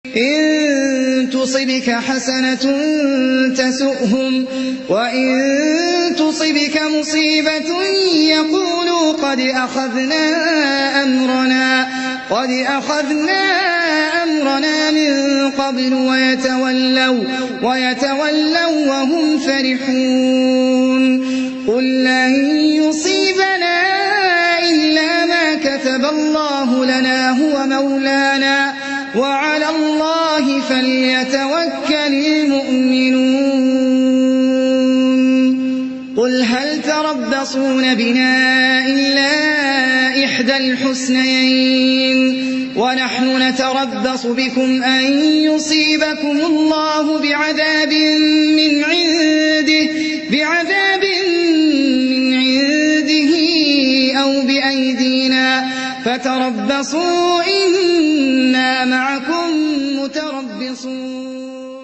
إن تصبك حسنة تسؤهم وإن تصبك مصيبة يقولوا قد أخذنا أمرنا من قبل ويتولوا وهم فرحون قل لن يصيبنا إلا ما كتب الله لنا هو مولانا وعلى الله فليتوكل المؤمنون قل هل تربصون بنا إلا إحدى الحسنيين ونحن نتربص بكم أن يصيبكم الله بعذاب من عنده أو بأيدينا فتربصوا إنا معكم متربصون